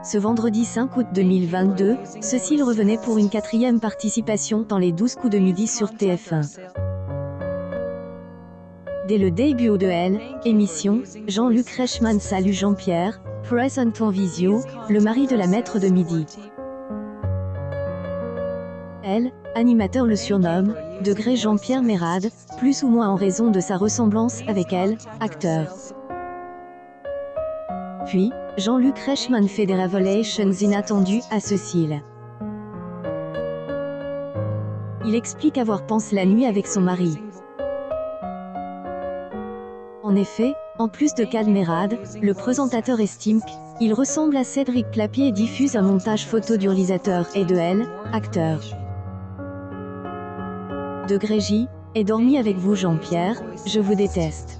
Ce vendredi 5 août 2022, Cécile revenait pour une 4e participation dans les 12 coups de midi sur TF1. Dès le début de Elle, émission, Jean-Luc Reichmann salue Jean-Pierre, présent en visio, le mari de la maître de midi. Elle, animateur le surnomme, degré Jean-Pierre Mérade, plus ou moins en raison de sa ressemblance avec elle, acteur. Puis, Jean-Luc Reichmann fait des révélations inattendues à Cécile. Il explique avoir pensé la nuit avec son mari. En effet, en plus de Kad Mérade, le présentateur estime qu'il ressemble à Cédric Clapier et diffuse un montage photo du réalisateur et de Elle, acteur. Degré J, ai dormi avec vous Jean-Pierre, je vous déteste.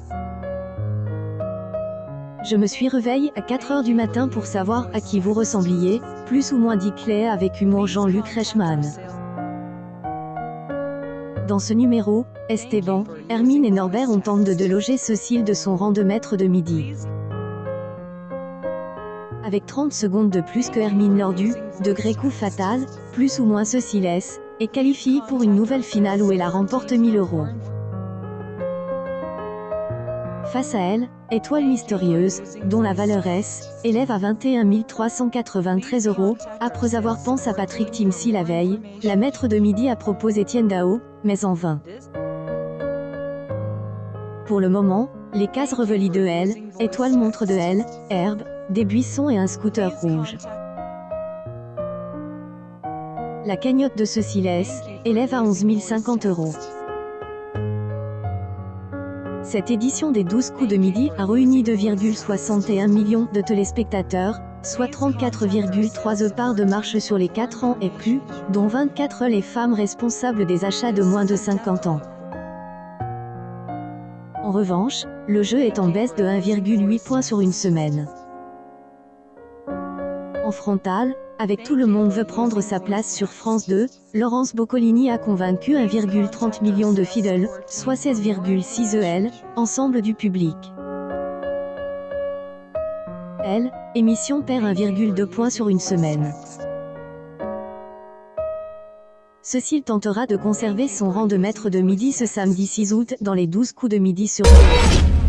Je me suis réveillé à 4 h du matin pour savoir à qui vous ressembliez, plus ou moins dit Claire avec humour Jean-Luc Reichmann. Dans ce numéro, Esteban, Hermine et Norbert ont tenté de loger Cécile de son rang de maître de midi. Avec 30 secondes de plus que Hermine lors du degré coup fatal, plus ou moins Cécile est qualifiée pour une nouvelle finale où elle remporte 1000 €. Face à elle, Étoile mystérieuse, dont la valeur élève à 21 393 €, après avoir pensé à Patrick Timsit la veille, la maître de midi a proposé Étienne Dao, mais en vain. Pour le moment, les cases revealées de Elle, Étoile montre de Elle, herbe, des buissons et un scooter rouge. La cagnotte de Cécile élève à 11 050 €. Cette édition des 12 coups de midi a réuni 2,61 millions de téléspectateurs, soit 34,3 parts de marche sur les 4 ans et plus, dont 24 les femmes responsables des achats de moins de 50 ans. En revanche, le jeu est en baisse de 1,8 point sur une semaine. En frontal, avec Tout le monde veut prendre sa place sur France 2, Laurence Boccolini a convaincu 1,30 million de fidèles, soit 16,6 EL, ensemble du public. Elle, émission perd 1,2 point sur une semaine. Cécile tentera de conserver son rang de maître de midi ce samedi 6 août dans les 12 coups de midi sur TF1.